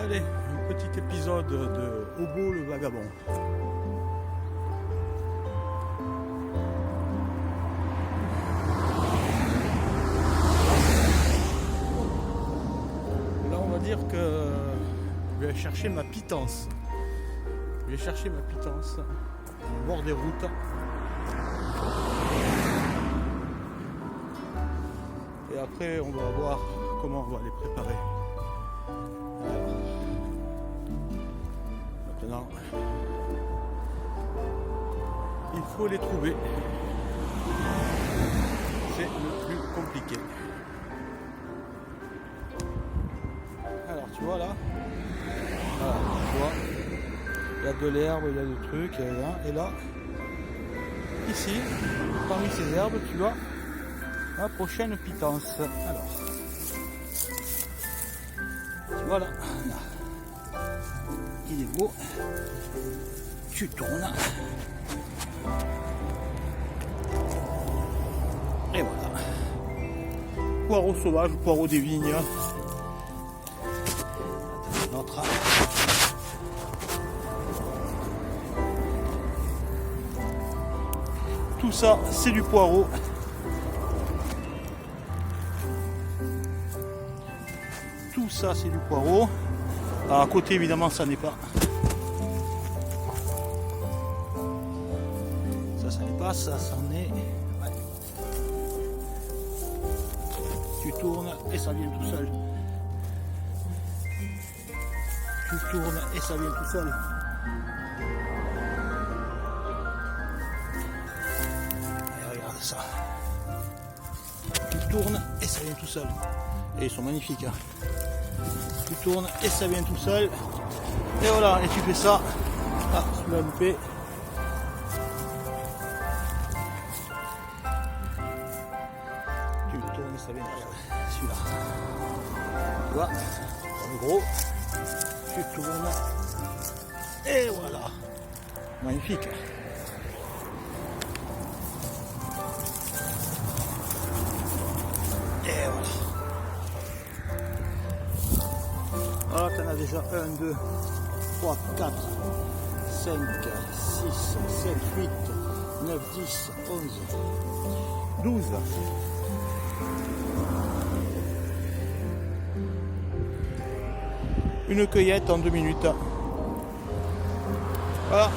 Allez, un petit épisode de Hobo le vagabond. Là, on va dire que je vais chercher ma pitance. Je vais chercher ma pitance au bord des routes. Et après, on va voir comment on va les préparer. Alors, maintenant, il faut les trouver. C'est le plus compliqué. Alors, tu vois là, voilà, tu vois, il y a de l'herbe, il y a des trucs, et là, ici, parmi ces herbes, tu vois la prochaine pitance. Alors, tu vois là, il est beau. Tu tournes. Et voilà. Poireau sauvage, poireau des vignes. Notre. Tout ça, c'est du poireau. Tout ça, c'est du poireau. Alors, à côté, évidemment, ça n'est pas. Ça n'est pas, ça c'en est. Ouais. Tu tournes et ça vient tout seul. Tu tournes et ça vient tout seul. Et regarde ça. Tu tournes et ça vient tout seul. Et ils sont magnifiques. Hein. Tu tournes et ça vient tout seul. Et voilà, et tu fais ça. Ah, je l'ai loupé. Tu tournes et ça vient tout seul. Celui-là. Tu vois, le gros. Tu tournes. Et voilà. Magnifique. Et voilà. Voilà, tu en as déjà 1, 2, 3, 4, 5, 6, 7, 8, 9, 10, 11, 12. Une cueillette en 2 minutes. Voilà,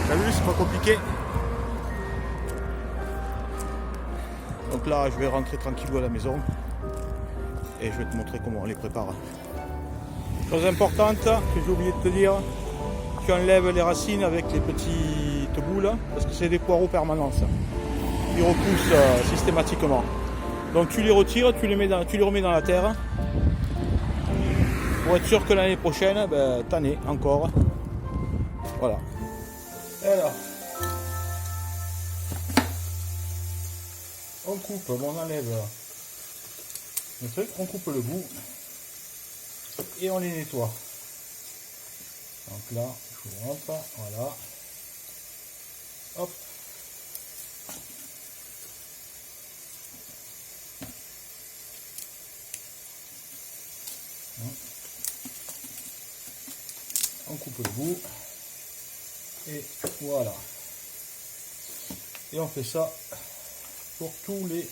t'as vu, c'est pas compliqué. Donc là, je vais rentrer tranquille à la maison et je vais te montrer comment on les prépare. Chose importante que j'ai oublié de te dire, tu enlèves les racines avec les petites boules parce que c'est des poireaux permanence. Ils repoussent systématiquement. Donc tu les retires, tu les remets dans la terre pour être sûr que l'année prochaine, t'en es encore. Voilà. Et alors, on coupe, on enlève le truc, on coupe le bout et on les nettoie. Donc là, je vous rentre, voilà. Hop. On coupe le bout. Et voilà. Et on fait ça pour tous les...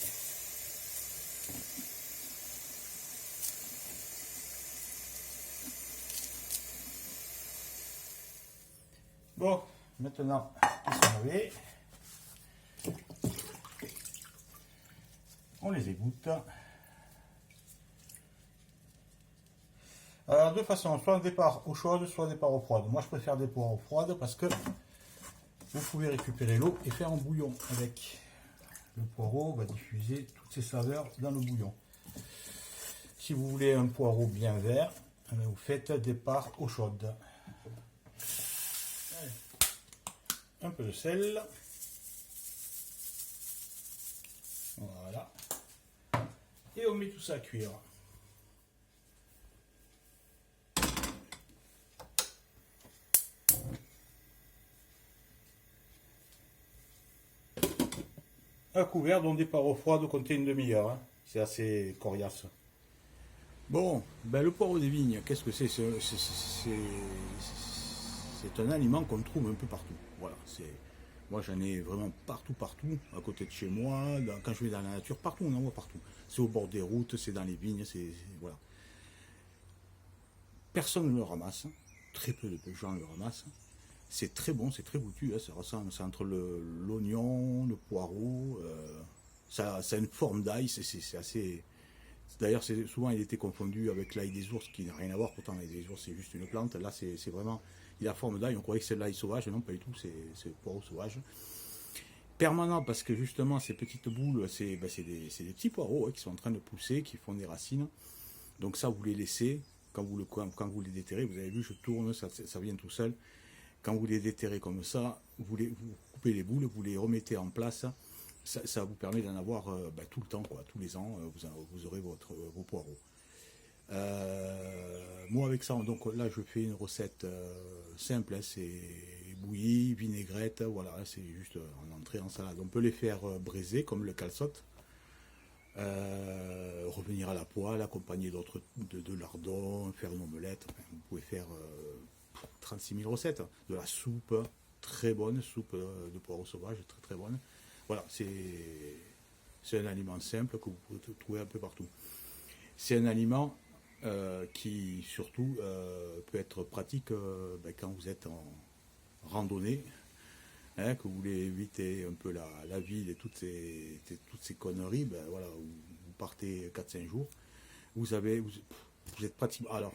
Bon, maintenant qu'ils sont lavés, on les égoutte. Alors, deux façons, soit un départ eau chaude, soit un départ eau froide. Moi, je préfère des poires eau froide parce que vous pouvez récupérer l'eau et faire un bouillon avec. Le poireau va diffuser toutes ses saveurs dans le bouillon. Si vous voulez un poireau bien vert, vous faites départ eau chaude. Allez. Un peu de sel. Voilà. Et on met tout ça à cuire. Un couvert dont départ eau froide compter une demi-heure. Hein. C'est assez coriace. Bon, ben le poireau des vignes, qu'est-ce que c'est? C'est un aliment qu'on trouve un peu partout. Voilà, moi j'en ai vraiment partout, partout, à côté de chez moi, quand je vais dans la nature, partout, on en voit partout. C'est au bord des routes, c'est dans les vignes, voilà. Personne ne le ramasse, très peu de gens le ramassent. C'est très bon, c'est très goûtu, hein, ça ressemble, c'est entre l'oignon, le poireau, ça a une forme d'ail, c'est assez. D'ailleurs, souvent il était confondu avec l'ail des ours, qui n'a rien à voir, pourtant l'ail des ours c'est juste une plante. Là, c'est vraiment, il a la forme d'ail, on croyait que c'est de l'ail sauvage, non pas du tout, c'est le poireau sauvage. Permanent, parce que justement, ces petites boules, c'est des petits poireaux, hein, qui sont en train de pousser, qui font des racines. Donc ça, vous les laissez, quand vous les déterrez, vous avez vu, je tourne, ça vient tout seul. Quand vous les déterrez comme ça, vous coupez les boules, vous les remettez en place. Ça vous permet d'en avoir tout le temps, quoi. Tous les ans, vous aurez vos poireaux. Moi, avec ça, donc là, je fais une recette simple, hein, c'est bouillie, vinaigrette, voilà, c'est juste en entrée en salade. On peut les faire braiser, comme le calçotte, revenir à la poêle, accompagner de lardons, faire une omelette. Enfin, vous pouvez faire 36 000 recettes. De la soupe, très bonne, soupe de poireaux sauvages, très très bonne. Voilà, c'est un aliment simple que vous pouvez trouver un peu partout. C'est un aliment qui surtout peut être pratique quand vous êtes en randonnée, hein, que vous voulez éviter un peu la ville et toutes ces conneries, voilà, vous partez 4-5 jours, vous êtes pratique. Alors,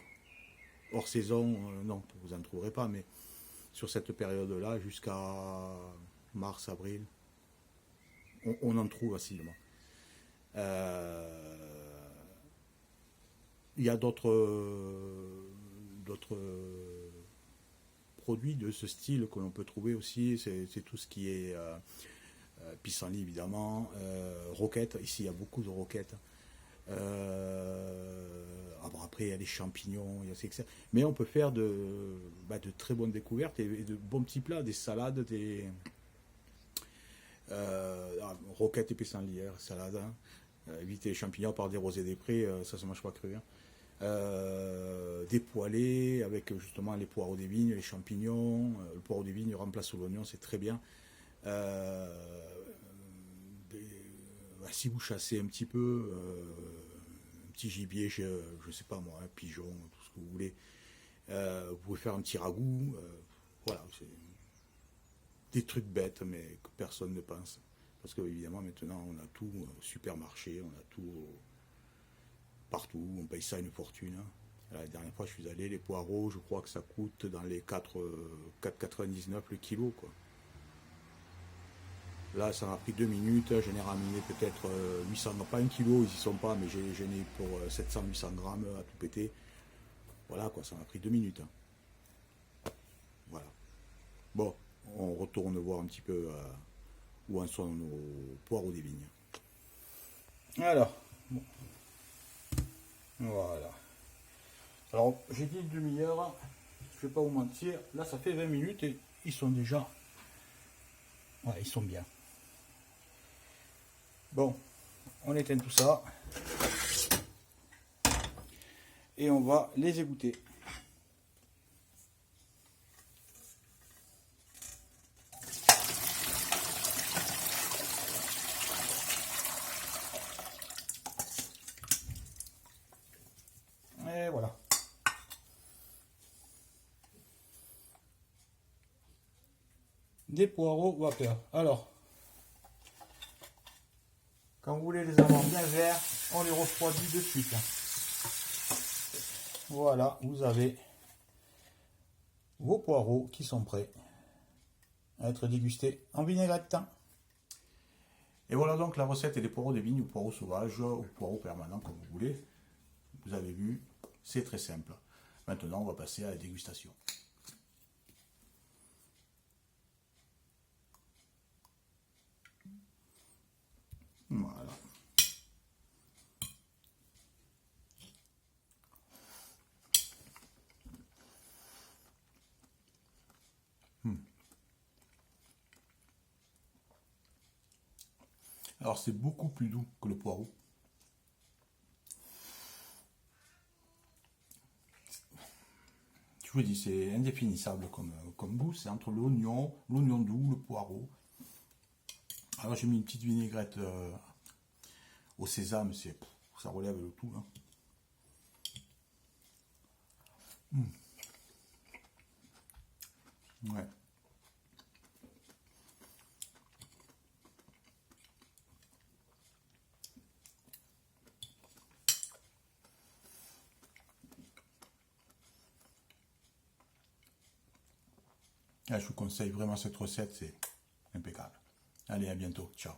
hors saison, non, vous n'en trouverez pas, mais sur cette période-là, jusqu'à mars, avril, on en trouve facilement. Il y a d'autres produits de ce style que l'on peut trouver aussi. C'est tout ce qui est pissenlit évidemment, roquettes. Ici il y a beaucoup de roquettes. Après il y a les champignons, etc. Mais on peut faire de très bonnes découvertes et de bons petits plats, des salades, roquettes et pissenlit, salade. Hein. Éviter les champignons par des rosés des prés, ça se mange pas cru. Hein. Des poêlés avec justement les poireaux des vignes, les champignons. Le poireau des vignes remplace l'oignon, c'est très bien. Si vous chassez un petit peu, un petit gibier, je sais pas moi, un pigeon, tout ce que vous voulez, vous pouvez faire un petit ragoût. Voilà, c'est des trucs bêtes, mais que personne ne pense. Parce que évidemment maintenant on a tout au supermarché, on a tout partout, on paye ça une fortune. Hein. La dernière fois je suis allé, les poireaux, je crois que ça coûte dans les 4,99 le kilo, quoi. Là ça m'a pris 2 minutes, j'en ai ramené peut-être 800, non pas un kilo, ils y sont pas, mais j'en ai pour 700-800 grammes à tout péter. Voilà quoi, ça m'a pris 2 minutes. Hein. Voilà. Bon, on retourne voir un petit peu où en sont nos poireaux des vignes. Alors, bon. Voilà. Alors, j'ai dit une demi-heure, je ne vais pas vous mentir, là ça fait 20 minutes et ils sont déjà... Ouais, ils sont bien. Bon, on éteint tout ça. Et on va les égoutter. Et voilà. Des poireaux vapeur. Alors, quand vous voulez les avoir bien verts, on les refroidit de suite. Voilà, vous avez vos poireaux qui sont prêts à être dégustés en vinaigrette. Et voilà donc la recette des poireaux des vignes ou poireaux sauvages ou poireaux permanents comme vous voulez. Vous avez vu, c'est très simple. Maintenant, on va passer à la dégustation. Voilà. Alors c'est beaucoup plus doux que le poireau. Je vous dis, c'est indéfinissable comme goût. C'est entre l'oignon doux, le poireau. Alors j'ai mis une petite vinaigrette au sésame, ça relève le tout. Hein. Ouais. Je vous conseille vraiment cette recette, c'est impeccable. Allez, à bientôt. Ciao.